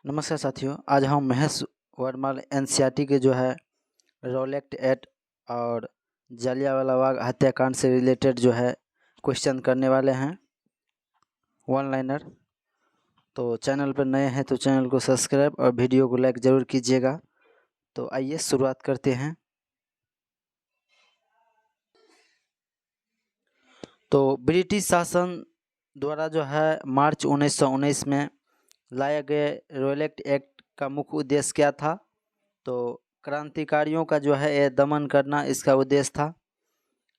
नमस्कार साथियों, आज हम महेश वर्मा एनसीईआरटी के जो है रॉलेट एक्ट और जलियांवाला बाग हत्याकांड से रिलेटेड जो है क्वेश्चन करने वाले हैं वन लाइनर। तो चैनल पर नए हैं तो चैनल को सब्सक्राइब और वीडियो को लाइक ज़रूर कीजिएगा। तो आइए शुरुआत करते हैं। तो ब्रिटिश शासन द्वारा जो है मार्च 1919 में लाए गए रॉलेट एक्ट का मुख्य उद्देश्य क्या था? तो क्रांतिकारियों का जो है ये दमन करना इसका उद्देश्य था।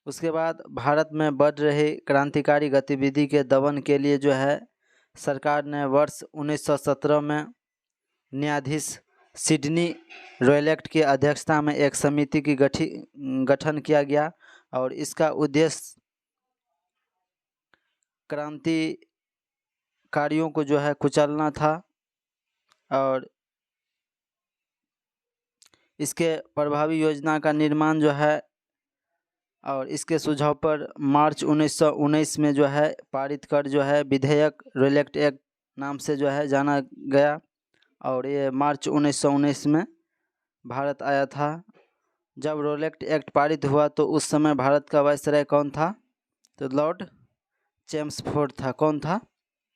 उसके बाद भारत में बढ़ रही क्रांतिकारी गतिविधि के दमन के लिए जो है सरकार ने वर्ष 1917 में न्यायाधीश सिडनी रॉलेट की अध्यक्षता में एक समिति की गठन किया गया और इसका उद्देश्य क्रांतिकारियों को जो है कुचलना था। और इसके प्रभावी योजना का निर्माण जो है और इसके सुझाव पर मार्च 1919 में जो है पारित कर जो है विधेयक रॉलेट एक्ट नाम से जो है जाना गया। और ये मार्च 1919 में भारत आया था। जब रॉलेट एक्ट पारित हुआ तो उस समय भारत का वायसराय कौन था? तो लॉर्ड चेम्सफोर्ड था। कौन था?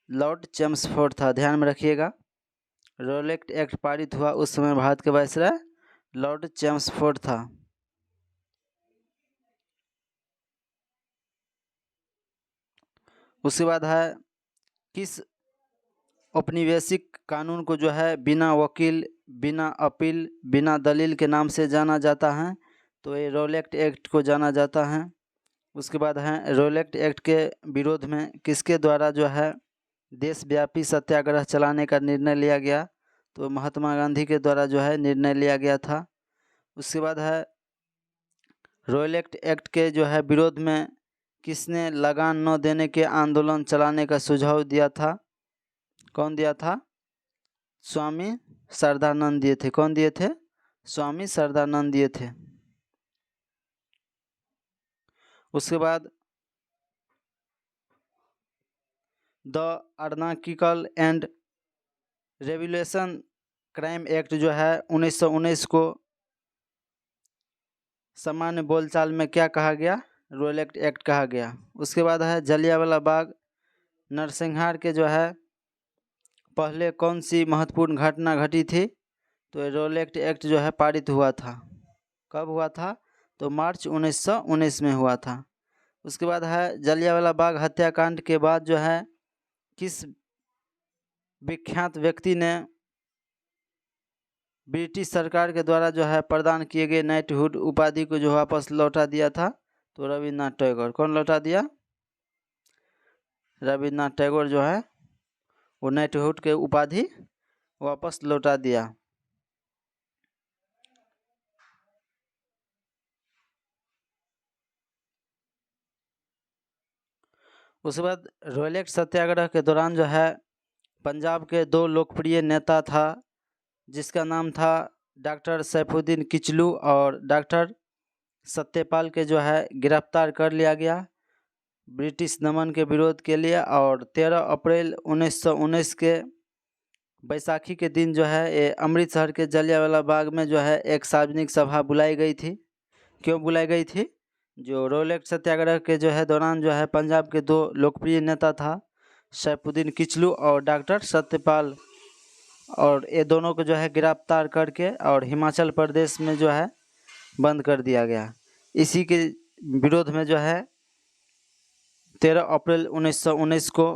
लॉर्ड चेम्सफोर्ड था। ध्यान में रखिएगा, रॉलेट एक्ट पारित हुआ उस समय भारत के वायसराय लॉर्ड चेम्सफोर्ड था। उसके बाद है किस औपनिवेशिक कानून को जो है बिना वकील, बिना अपील, बिना दलील के नाम से जाना जाता है? तो ये रॉलेट एक्ट को जाना जाता है। उसके बाद है रॉलेट एक्ट के विरोध में किसके द्वारा जो है देशव्यापी सत्याग्रह चलाने का निर्णय लिया गया? तो महात्मा गांधी के द्वारा जो है निर्णय लिया गया था। उसके बाद है रॉलेट एक्ट के जो है विरोध में किसने लगान न देने के आंदोलन चलाने का सुझाव दिया था? कौन दिया था? स्वामी श्रद्धानंद दिए थे। कौन दिए थे? स्वामी श्रद्धानंद दिए थे। उसके बाद the anarchical and revolution crime act जो है 1919 को सामान्य बोलचाल में क्या कहा गया? रॉलेट एक्ट कहा गया। उसके बाद है जलियांवाला बाग नरसंहार के जो है पहले कौन सी महत्वपूर्ण घटना घटी थी? तो रॉलेट एक्ट जो है पारित हुआ था। कब हुआ था? तो मार्च 1919 में हुआ था। उसके बाद है जलियांवाला बाग हत्याकांड के बाद जो है किस विख्यात व्यक्ति ने ब्रिटिश सरकार के द्वारा जो है प्रदान किए गए नाइटहुड उपाधि को जो वापस लौटा दिया था? तो रविन्द्रनाथ टैगोर। कौन लौटा दिया? रविन्द्रनाथ टैगोर जो है वो नाइटहुड के उपाधि वापस लौटा दिया। उसके बाद रॉलेट सत्याग्रह के दौरान जो है पंजाब के दो लोकप्रिय नेता था जिसका नाम था डॉक्टर सैफुद्दीन किचलू और डॉक्टर सत्यपाल के जो है गिरफ्तार कर लिया गया ब्रिटिश दमन के विरोध के लिए। और 13 अप्रैल 1919 के बैसाखी के दिन जो है ये अमृतसर के जलियांवाला बाग में जो है एक सार्वजनिक सभा बुलाई गई थी। क्यों बुलाई गई थी? जो रॉलेट सत्याग्रह के जो है दौरान जो है पंजाब के दो लोकप्रिय नेता था सैफुद्दीन किचलू और डॉक्टर सत्यपाल, और ये दोनों को जो है गिरफ्तार करके और हिमाचल प्रदेश में जो है बंद कर दिया गया। इसी के विरोध में जो है 13 अप्रैल 1919 को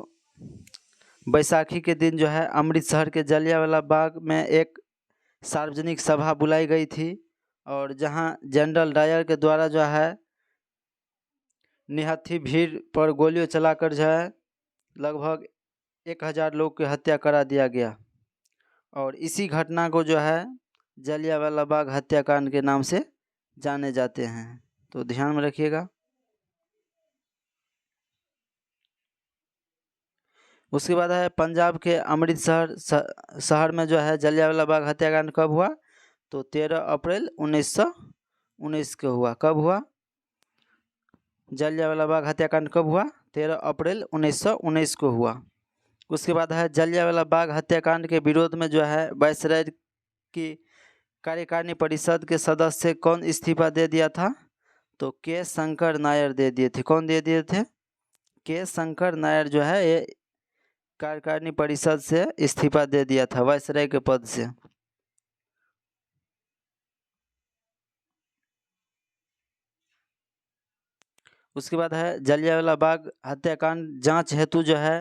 बैसाखी के दिन जो है अमृतसर के जलियांवाला बाग में एक सार्वजनिक सभा बुलाई गई थी और जहां जनरल डायर के द्वारा जो है निहत्थी भीड़ पर गोलियों चलाकर जो है लगभग 1000 लोग की हत्या करा दिया गया। और इसी घटना को जो है जलियांवाला बाग हत्याकांड के नाम से जाने जाते हैं। तो ध्यान में रखिएगा। उसके बाद है पंजाब के अमृतसर शहर में जो है जलियांवाला बाग हत्याकांड कब हुआ? तो 13 अप्रैल 1919 को हुआ। कब हुआ? जलियांवाला बाग हत्याकांड कब हुआ? 13 अप्रैल 1919 को हुआ। उसके बाद है जलियांवाला बाग हत्याकांड के विरोध में जो है वायसराय की कार्यकारिणी परिषद के सदस्य कौन इस्तीफा दे दिया था? तो के शंकर नायर दे दिए थे। कौन दे दिए थे? के शंकर नायर जो है ये कार्यकारिणी परिषद से इस्तीफा दे दिया था वायसराय के पद से। उसके बाद है जलियांवाला बाग हत्याकांड जांच हेतु जो है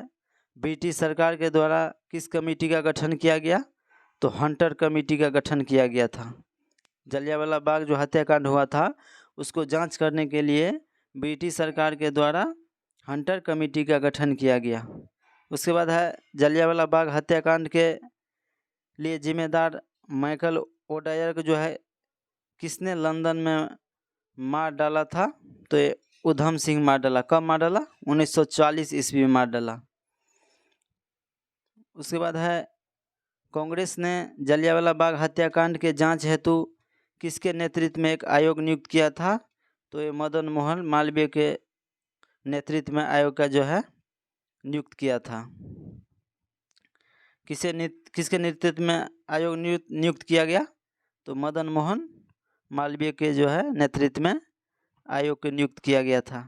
ब्रिटिश सरकार के द्वारा किस कमेटी का गठन किया गया? तो हंटर कमेटी का गठन किया गया था। जलियांवाला बाग जो हत्याकांड हुआ था उसको जांच करने के लिए ब्रिटिश सरकार के द्वारा हंटर कमेटी का गठन किया गया। उसके बाद है जलियांवाला बाग हत्याकांड के लिए जिम्मेदार माइकल ओडायर को जो है किसने लंदन में मार डाला था? तो ये उधम सिंह मार डाला। कब मार डाला? 1940 ईस्वी में मार डाला। उसके बाद है कांग्रेस ने जलियांवाला बाग हत्याकांड के जांच हेतु किसके नेतृत्व में एक आयोग नियुक्त किया था? तो ये मदन मोहन मालवीय के नेतृत्व में आयोग का जो है नियुक्त किया था। किसके नेतृत्व में आयोग नियुक्त किया गया? तो मदन मोहन मालवीय के जो है नेतृत्व में आयोग को नियुक्त किया गया था।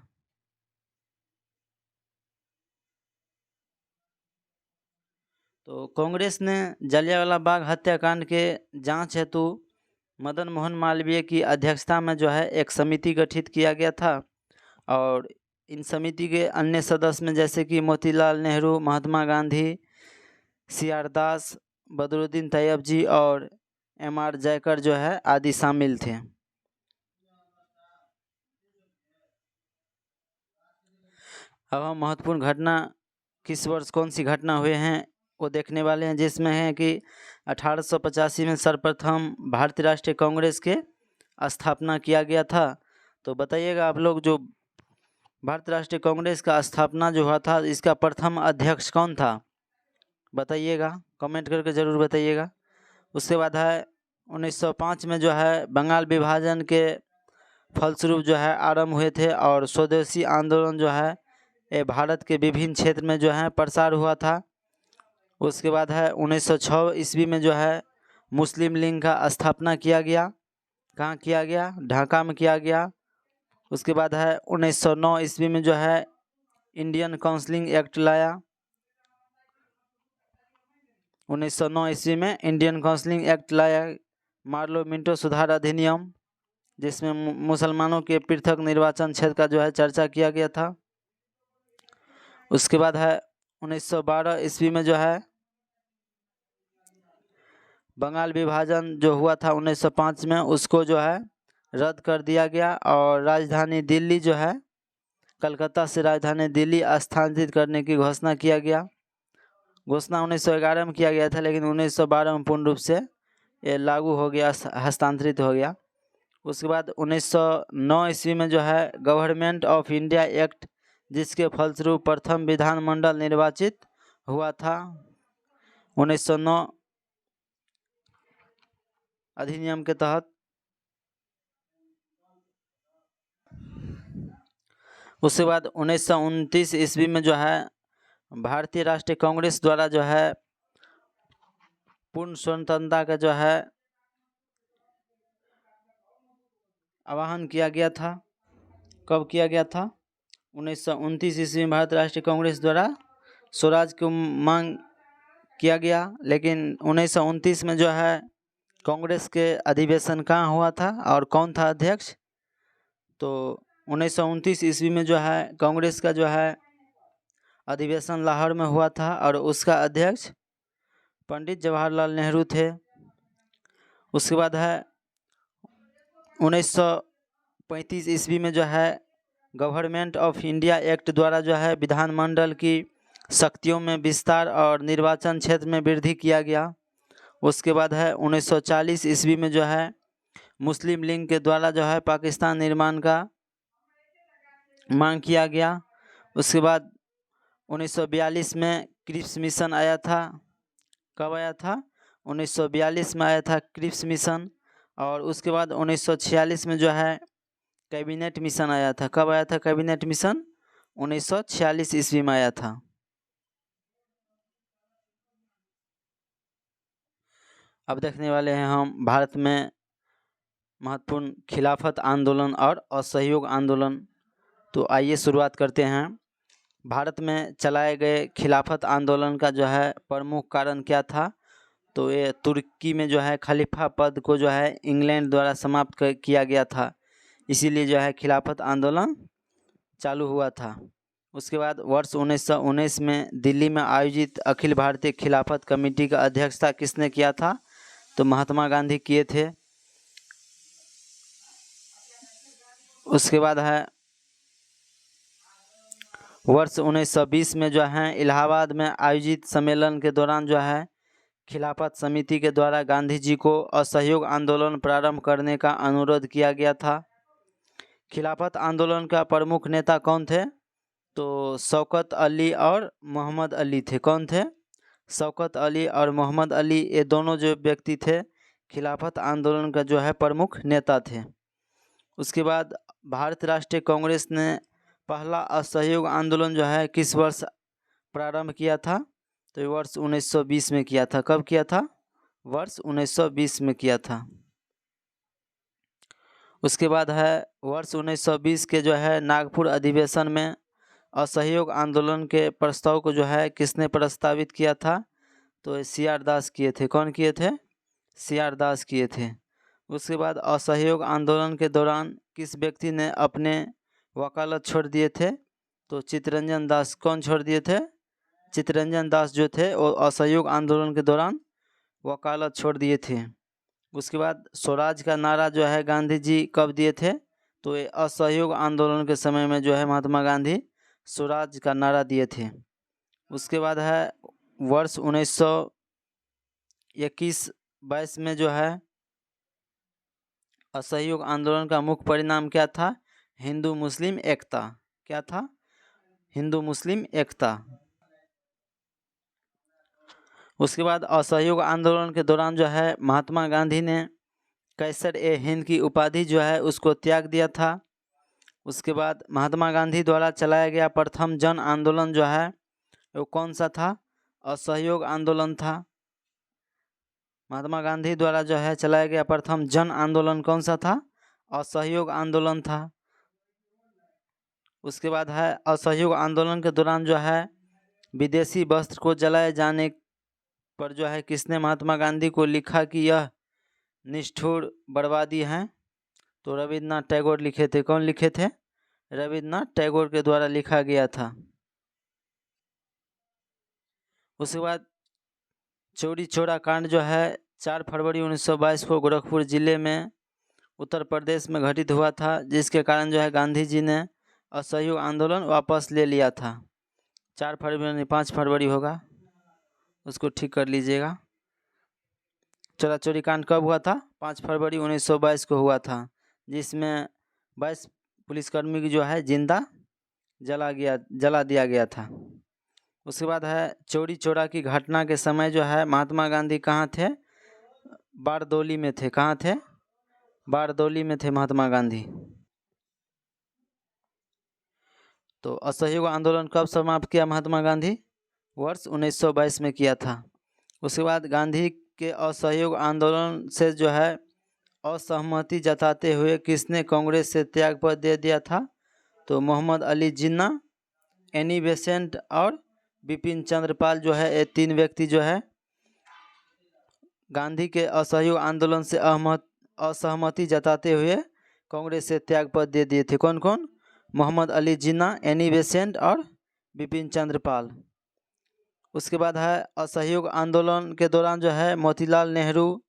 तो कांग्रेस ने जलियांवाला बाग हत्याकांड के जांच हेतु मदन मोहन मालवीय की अध्यक्षता में जो है एक समिति गठित किया गया था और इन समिति के अन्य सदस्य में जैसे कि मोतीलाल नेहरू, महात्मा गांधी, CR दास, बदरुद्दीन तैयब जी और MR जयकर जो है आदि शामिल थे। अब हम महत्वपूर्ण घटना किस वर्ष कौन सी घटना हुए हैं वो देखने वाले हैं, जिसमें है कि 1885 में सर्वप्रथम भारतीय राष्ट्रीय कांग्रेस के स्थापना किया गया था। तो बताइएगा आप लोग, जो भारतीय राष्ट्रीय कांग्रेस का स्थापना जो हुआ था इसका प्रथम अध्यक्ष कौन था? बताइएगा, कमेंट करके ज़रूर बताइएगा। उसके बाद है 1905 में जो है बंगाल विभाजन के फलस्वरूप जो है आरंभ हुए थे और स्वदेशी आंदोलन जो है ये भारत के विभिन्न क्षेत्र में जो है प्रसार हुआ था। उसके बाद है 1906 ईस्वी में जो है मुस्लिम लीग का स्थापना किया गया। कहाँ किया गया? ढाका में किया गया। उसके बाद है 1909 ईस्वी में जो है इंडियन काउंसिलिंग एक्ट लाया। 1909 ईस्वी में इंडियन काउंसिलिंग एक्ट लाया, मार्लो मिंटो सुधार अधिनियम, जिसमें मुसलमानों के पृथक निर्वाचन क्षेत्र का जो है चर्चा किया गया था। उसके बाद है 1912 ईस्वी में जो है बंगाल विभाजन जो हुआ था 1905 में उसको जो है रद्द कर दिया गया और राजधानी दिल्ली जो है कलकत्ता से राजधानी दिल्ली स्थानांतरित करने की घोषणा किया गया। घोषणा 1911 में किया गया था लेकिन 1912 में पूर्ण रूप से ये लागू हो गया, हस्तांतरित हो गया। उसके बाद 1909 ईस्वी में जो है गवर्नमेंट ऑफ इंडिया एक्ट, जिसके फलस्वरूप प्रथम विधानमंडल निर्वाचित हुआ था 1909 अधिनियम के तहत। उसके बाद 1929 ईस्वी में जो है भारतीय राष्ट्रीय कांग्रेस द्वारा जो है पूर्ण स्वतंत्रता का जो है आह्वान किया गया था। कब किया गया था? 1929 ईस्वी में भारतीय राष्ट्रीय कांग्रेस द्वारा स्वराज को मांग किया गया, लेकिन 1929 में जो है कांग्रेस के अधिवेशन कहाँ हुआ था और कौन था अध्यक्ष? तो 1929 ईस्वी में जो है कांग्रेस का जो है अधिवेशन लाहौर में हुआ था और उसका अध्यक्ष पंडित जवाहरलाल नेहरू थे। उसके बाद है 1935 ईस्वी में जो है गवर्नमेंट ऑफ इंडिया एक्ट द्वारा जो है विधानमंडल की शक्तियों में विस्तार और निर्वाचन क्षेत्र में वृद्धि किया गया। उसके बाद है 1940 ईस्वी में जो है मुस्लिम लीग के द्वारा जो है पाकिस्तान निर्माण का मांग किया गया। उसके बाद 1942 में क्रिप्स मिशन आया था। कब आया था? 1942 में आया था क्रिप्स मिशन। और उसके बाद 1946 में जो है कैबिनेट मिशन आया था। कब आया था कैबिनेट मिशन? 1946 ईस्वी में आया था। अब देखने वाले हैं हम भारत में महत्वपूर्ण खिलाफत आंदोलन और असहयोग आंदोलन। तो आइए शुरुआत करते हैं। भारत में चलाए गए खिलाफत आंदोलन का जो है प्रमुख कारण क्या था? तो ये तुर्की में जो है खलीफा पद को जो है इंग्लैंड द्वारा समाप्त किया गया था, इसीलिए जो है खिलाफत आंदोलन चालू हुआ था। उसके बाद वर्ष 1919 में दिल्ली में आयोजित अखिल भारतीय खिलाफत कमेटी का अध्यक्षता किसने किया था? तो महात्मा गांधी किए थे। उसके बाद है वर्ष 1920 में जो है इलाहाबाद में आयोजित सम्मेलन के दौरान जो है खिलाफत समिति के द्वारा गांधी जी को असहयोग आंदोलन प्रारंभ करने का अनुरोध किया गया था। खिलाफत आंदोलन का प्रमुख नेता कौन थे? तो शौकत अली और मोहम्मद अली थे। कौन थे? शौकत अली और मोहम्मद अली, ये दोनों जो व्यक्ति थे खिलाफत आंदोलन का जो है प्रमुख नेता थे। उसके बाद भारत राष्ट्रीय कांग्रेस ने पहला असहयोग आंदोलन जो है किस वर्ष प्रारंभ किया था? तो ये वर्ष 1920 में किया था। कब किया था? वर्ष 1920 में किया था। उसके बाद है वर्ष 1920 के जो है नागपुर अधिवेशन में असहयोग आंदोलन के प्रस्ताव को जो है किसने प्रस्तावित किया था? तो सी.आर. दास किए थे। कौन किए थे? सी.आर. दास किए थे। उसके बाद असहयोग आंदोलन के दौरान किस व्यक्ति ने अपने वकालत छोड़ दिए थे? तो चित्तरंजन दास। कौन छोड़ दिए थे? चित्तरंजन दास जो थे वो असहयोग आंदोलन के दौरान वकालत छोड़ दिए थे। उसके बाद स्वराज का नारा जो है गांधी जी कब दिए थे? तो ये असहयोग आंदोलन के समय में जो है महात्मा गांधी स्वराज का नारा दिए थे। उसके बाद है वर्ष 1921-22 में जो है असहयोग आंदोलन का मुख्य परिणाम क्या था? हिंदू मुस्लिम एकता। क्या था? हिंदू मुस्लिम एकता। उसके बाद असहयोग आंदोलन के दौरान जो है महात्मा गांधी ने कैसर-ए-हिंद की उपाधि जो है उसको त्याग दिया था। उसके बाद महात्मा गांधी द्वारा चलाया गया प्रथम जन आंदोलन जो है वो कौन सा था? असहयोग आंदोलन था। महात्मा गांधी द्वारा जो है चलाया गया प्रथम जन आंदोलन कौन सा था? असहयोग आंदोलन था। उसके बाद है असहयोग आंदोलन के दौरान जो है विदेशी वस्त्र को जलाए जाने पर जो है किसने महात्मा गांधी को लिखा कि यह निष्ठुर बर्बादी है? तो रविन्द्रनाथ टैगोर लिखे थे। कौन लिखे थे? रविन्द्रनाथ टैगोर के द्वारा लिखा गया था। उसके बाद चौरी चौरा कांड जो है 4 फरवरी 1922 को गोरखपुर जिले में उत्तर प्रदेश में घटित हुआ था, जिसके कारण जो है गांधी जी ने असहयोग आंदोलन वापस ले लिया था। 4 फरवरी नहीं 5 फरवरी होगा, उसको ठीक कर लीजिएगा। चौरा चौरी कांड कब हुआ था? 5 फरवरी 1922 को हुआ था, जिसमें 22 पुलिसकर्मी की जो है जिंदा जला दिया गया था। उसके बाद है चौरी चौरा की घटना के समय जो है महात्मा गांधी कहाँ थे? बारदौली में थे। कहाँ थे? बारदौली में थे महात्मा गांधी। तो असहयोग आंदोलन कब समाप्त किया महात्मा गांधी? वर्ष 1922 में किया था। उसके बाद गांधी के असहयोग आंदोलन से जो है असहमति जताते हुए किसने कांग्रेस से त्यागपत्र दे दिया था? तो मोहम्मद अली जिन्ना, एनी बेसेंट और बिपिन चंद्र पाल जो है, ये 3 व्यक्ति जो है गांधी के असहयोग आंदोलन से असहमति जताते हुए कांग्रेस से त्यागपत्र दे दिए थे। कौन कौन? मोहम्मद अली जिन्ना, एनी बेसेंट और बिपिन चंद्र पाल। उसके बाद है असहयोग आंदोलन के दौरान जो है मोतीलाल नेहरू,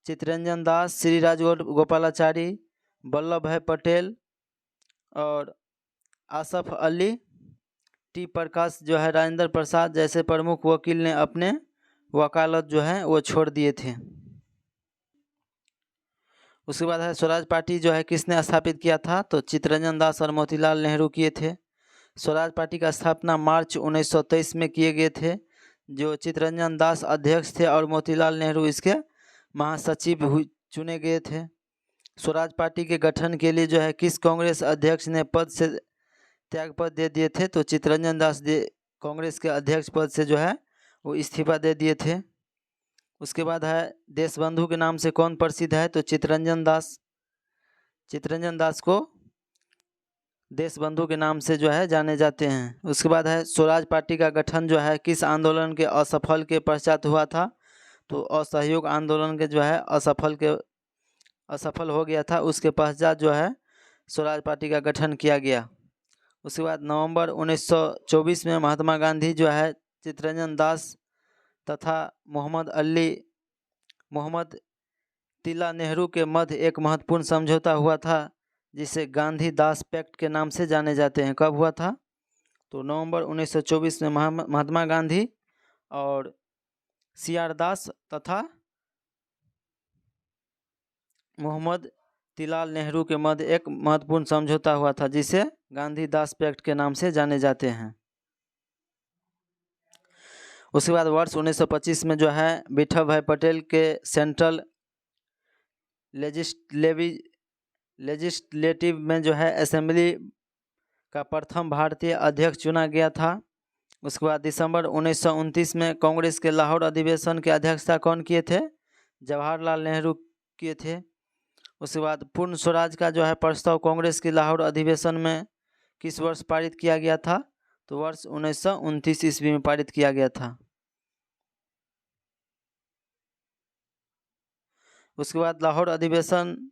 चित्तरंजन दास, श्री राजगोपालाचारी, वल्लभ भाई पटेल और आसफ अली, टी प्रकाश जो है राजेंद्र प्रसाद जैसे प्रमुख वकील ने अपने वकालत जो है वो छोड़ दिए थे। उसके बाद है स्वराज पार्टी जो है किसने स्थापित किया था? तो चित्तरंजन दास और मोतीलाल नेहरू किए थे। स्वराज पार्टी का स्थापना मार्च 1923 में किए गए थे, जो चित्तरंजन दास अध्यक्ष थे और मोतीलाल नेहरू इसके महासचिव चुने गए थे। स्वराज पार्टी के गठन के लिए जो है किस कांग्रेस अध्यक्ष ने पद से त्यागपत्र दे दिए थे? तो चित्तरंजन दास कांग्रेस के अध्यक्ष पद से जो है वो इस्तीफा दे दिए थे। उसके बाद है देशबंधु के नाम से कौन प्रसिद्ध है, तो चित्तरंजन दास। चित्तरंजन दास को देशबंधु के नाम से जो है जाने जाते हैं। उसके बाद है स्वराज पार्टी का गठन जो है किस आंदोलन के असफल के पश्चात हुआ था, तो असहयोग आंदोलन के जो है असफल हो गया था, उसके पश्चात जो है स्वराज पार्टी का गठन किया गया। उसके बाद नवंबर 1924 में महात्मा गांधी जो है चित्तरंजन दास तथा मोहम्मद तिला नेहरू के मध्य एक महत्वपूर्ण समझौता हुआ था, जिसे गांधी दास पैक्ट के नाम से जाने जाते हैं। कब हुआ था, तो नवंबर 1924 में महात्मा गांधी और CR दास तथा मोहम्मद तिलाल नेहरू के मध्य एक महत्वपूर्ण समझौता हुआ था, जिसे गांधी दास पैक्ट के नाम से जाने जाते हैं। उसके बाद वर्ष 1925 में जो है विठल भाई पटेल के सेंट्रल लेजिस्लेटिव में जो है असेंबली का प्रथम भारतीय अध्यक्ष चुना गया था। उसके बाद दिसंबर 1929 में कांग्रेस के लाहौर अधिवेशन की अध्यक्षता कौन किए थे, जवाहरलाल नेहरू किए थे। उसके बाद पूर्ण स्वराज का जो है प्रस्ताव कांग्रेस के लाहौर अधिवेशन में किस वर्ष पारित किया गया था, तो वर्ष 1929 ईस्वी में पारित किया गया था। उसके बाद लाहौर अधिवेशन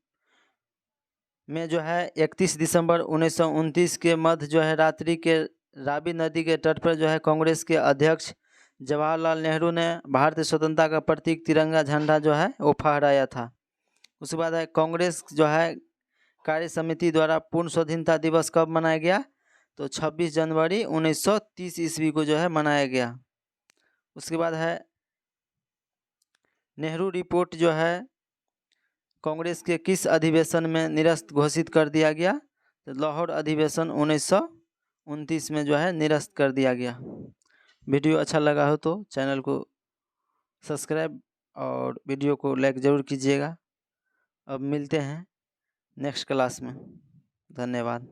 में जो है 31 दिसंबर 1929 के मध्य जो है रात्रि के रावी नदी के तट पर जो है कांग्रेस के अध्यक्ष जवाहरलाल नेहरू ने भारतीय स्वतंत्रता का प्रतीक तिरंगा झंडा जो है वो फहराया था। उसके बाद है कांग्रेस जो है कार्य समिति द्वारा पूर्ण स्वाधीनता दिवस कब मनाया गया, तो 26 जनवरी 1930 ईस्वी को जो है मनाया गया। उसके बाद है नेहरू रिपोर्ट जो है कांग्रेस के किस अधिवेशन में निरस्त घोषित कर दिया गया, तो लाहौर अधिवेशन 1929 में जो है निरस्त कर दिया गया। वीडियो अच्छा लगा हो तो चैनल को सब्सक्राइब और वीडियो को लाइक ज़रूर कीजिएगा। अब मिलते हैं नेक्स्ट क्लास में। धन्यवाद।